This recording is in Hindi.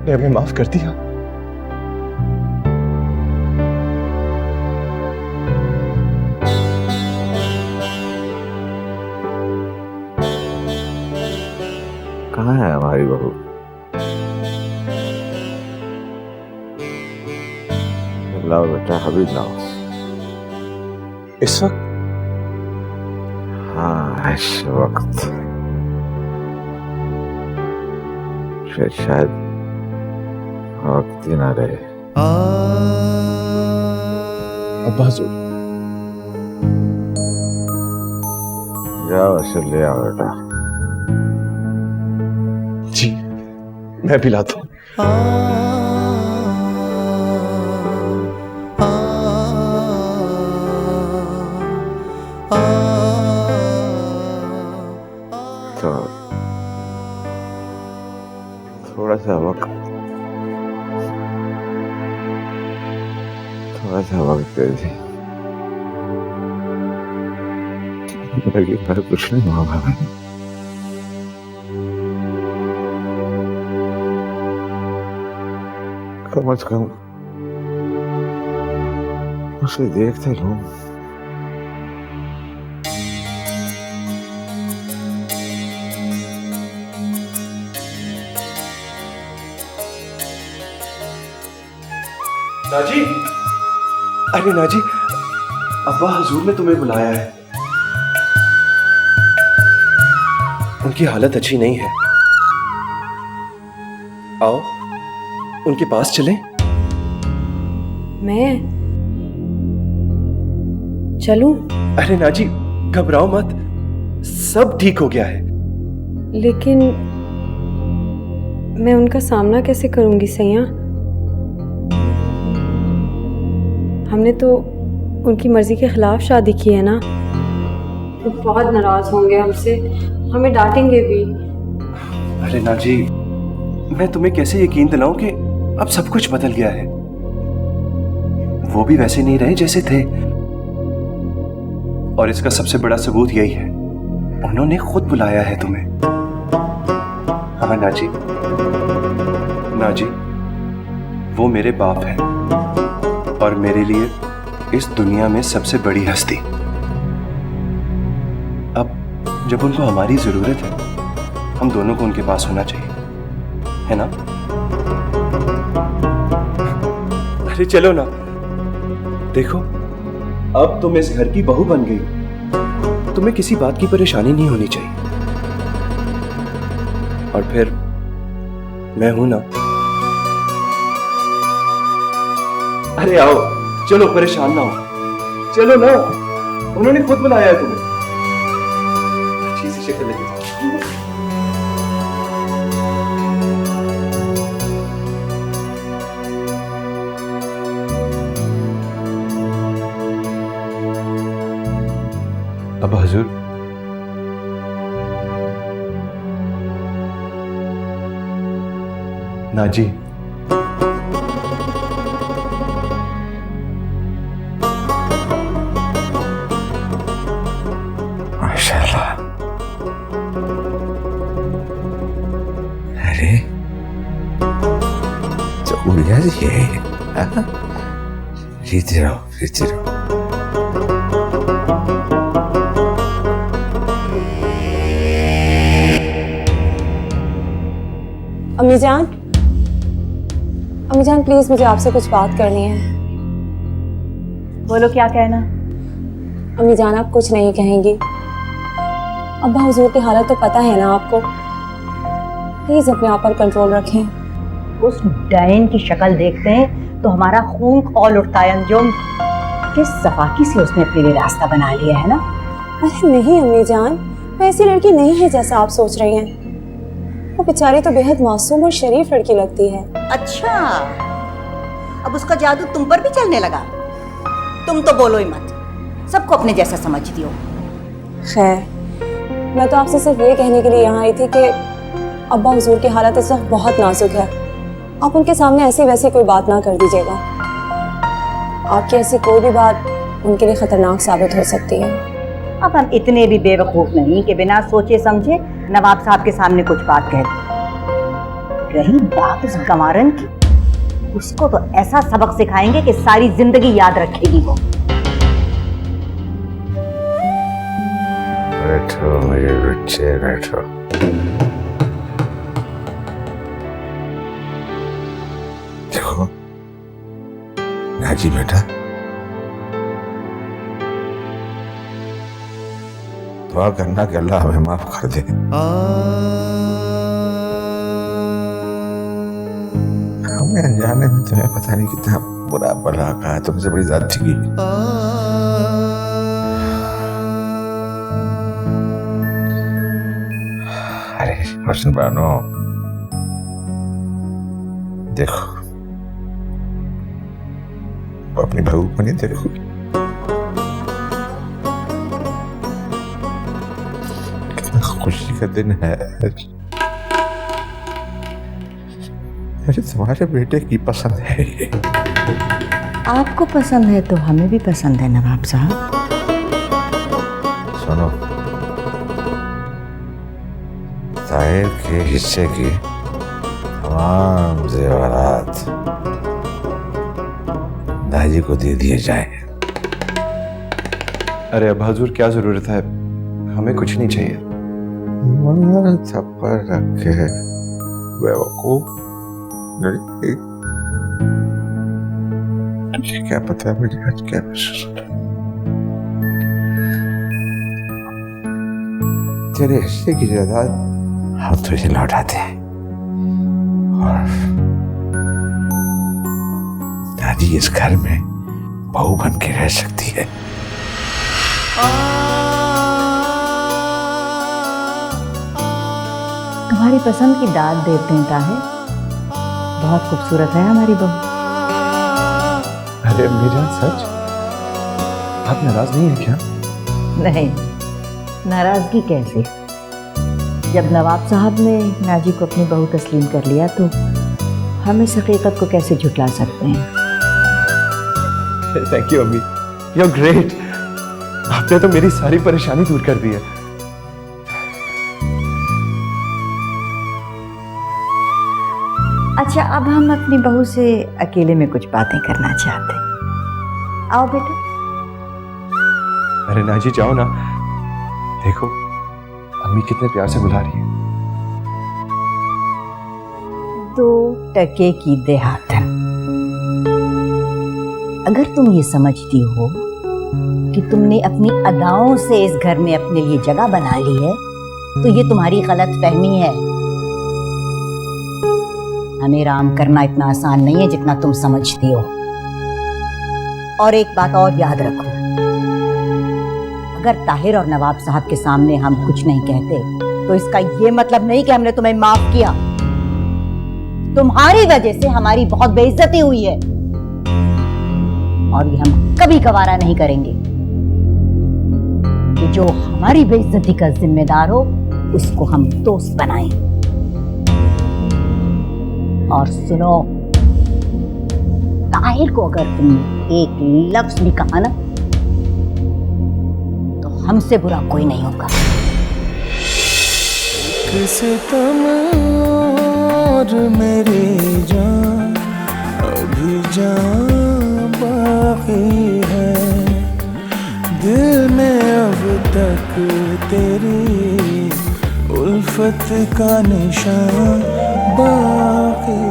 आपने हमें माफ कर दिया। कहाँ है हमारी बहू? लाओ बेटा, हबीब लाओ। इस वक्त? हाँ, इस वक्त फिर शायद वक्त ही ना रहे। अब्बा हुजूर, जाओ असल ले आओ बेटा। जी मैं पिलाता हूँ। तो थोड़ा सा वक्त दे दी। मैं कुछ नहीं मांगा मैंने। कम से कम उसे देखते लो। नाजी, अरे नाजी, अब्बा हुजूर ने तुम्हें बुलाया है। उनकी हालत अच्छी नहीं है। आओ उनके पास चलें। मैं चलूं? अरे नाजी घबराओ मत, सब ठीक हो गया है। लेकिन मैं उनका सामना कैसे करूंगी सैया? हमने तो उनकी मर्जी के खिलाफ शादी की है ना। वो बहुत नाराज होंगे हमसे, हमें डांटेंगे भी। अरे नाजी, मैं तुम्हें कैसे यकीन दिलाऊं कि अब सब कुछ बदल गया है। वो भी वैसे नहीं रहे जैसे थे। और इसका सबसे बड़ा सबूत यही है, उन्होंने खुद बुलाया है तुम्हें। हाँ नाजी, नाजी वो मेरे बाप हैं और मेरे लिए इस दुनिया में सबसे बड़ी हस्ती। अब जब उनको हमारी जरूरत है, हम दोनों को उनके पास होना चाहिए, है ना? अरे चलो ना, देखो अब तुम इस घर की बहू बन गई, तुम्हें किसी बात की परेशानी नहीं होनी चाहिए। और फिर मैं हूं ना। अरे आओ, चलो परेशान ना हो, चलो ना, उन्होंने खुद बुलाया है तुम्हें। अच्छी सी शक्ल लेके जाओ। अब्बा हुजूर, नाजी, माशाल्लाह। अरे तो उड़िया जी है। रीते रहो, रीते रहो। अम्मी जान, अम्मी जान प्लीज मुझे आपसे कुछ बात करनी है। बोलो क्या कहना। अम्मी जान आप कुछ नहीं कहेंगी। अब्बा हुजूर की हालत तो पता है ना आपको। प्लीज अपने आप पर कंट्रोल रखें। उस डायन की शक्ल देखते हैं तो हमारा खून खौल उठता है अंजुम। किस सफाकी से उसने अपने लिए रास्ता बना लिया है ना। अरे नहीं अम्मी जान, वो ऐसी लड़की नहीं है जैसा आप सोच रही हैं। वो बेचारी तो बेहद मासूम और शरीफ लड़की लगती है। अच्छा, अब उसका जादू तुम पर भी चलने लगा। तुम तो बोलो ही मत, सबको अपने जैसा समझती हो। खैर, मैं तो आपसे सिर्फ ये कहने के लिए यहाँ आई थी कि अब्बा हुजूर की हालत इस वक्त बहुत नाजुक है। आप उनके सामने ऐसी वैसी कोई बात ना कर दीजिएगा। आपकी ऐसी कोई भी बात उनके लिए खतरनाक साबित हो सकती है। अब हम इतने भी बेवकूफ नहीं कि बिना सोचे समझे नवाब साहब के सामने कुछ बात कह दें। रही बात उस गंवारन की, उसको तो ऐसा सबक सिखाएंगे कि सारी जिंदगी याद रखेगी वो। बैठो मेरे बच्चे, बैठो। देखो नाजी बेटा, दुआ करना कि अल्लाह हमें माफ कर दे। हमें अनजाने में तुम्हें पता नहीं कितना बुरा भला कहा, तुमसे बड़ी ज्यादती की। अरे रोशन बानो, देखो वो अपनी बहू को नहीं देखोगी, कितना खुशी का दिन है। मुझे तुम्हारे बेटे की पसंद है ये। आपको पसंद है तो हमें भी पसंद है नवाब साहब। सुनो, ताहिर के हिस्से की तमाम जेवरात दादी को दे दिए जाए। अरे अब हजूर क्या जरूरत है, हमें कुछ नहीं चाहिए। मगर थप्पड़ रखे बेवकूफ, मुझे क्या पता मुझे आज क्या महसूस हो रहा है। तेरे हिस्से की जायदाद हम तुझे लौटाते हैं और दादी इस घर में बहू बन के रह सकती है। तुम्हारी पसंद की दाद देते हैं ताहिर, बहुत खूबसूरत है हमारी बहू। अरे अम्मी जान, सच? आप नाराज नहीं है क्या? नहीं, नाराजगी कैसे? जब नवाब साहब ने नाजी को अपनी बहू तस्लीम कर लिया तो हम इस हकीकत को कैसे झुटला सकते हैं? थैंक यू अम्मी, यू आर ग्रेट। आपने तो मेरी सारी परेशानी दूर कर दी है। अच्छा, अब हम अपनी बहू से अकेले में कुछ बातें करना चाहते हैं। आओ बेटा। अरे नाजी जाओ ना, देखो अम्मी कितने प्यार से बुला रही है। 2 टके की देहातन। अगर तुम ये समझती हो कि तुमने अपनी अदाओं से इस घर में अपने लिए जगह बना ली है तो ये तुम्हारी गलत फहमी है। हमें राम करना इतना आसान नहीं है जितना तुम समझती हो। और एक बात और याद रखो, अगर ताहिर और नवाब साहब के सामने हम कुछ नहीं कहते तो इसका ये मतलब नहीं कि हमने तुम्हें माफ किया। तुम्हारी वजह से हमारी बहुत बेइज्जती हुई है और ये हम कभी गवारा नहीं करेंगे कि जो हमारी बेइज्जती का जिम्मेदार हो उसको हम दोस्त बनाएं। और सुनो, ताहिर को अगर तुमने एक लफ्ज भी कहा ना तो हमसे बुरा कोई नहीं होगा। सितम और मेरी जान अभी जान बाकी है, दिल में अब तक तेरी उल्फत का निशान बाकी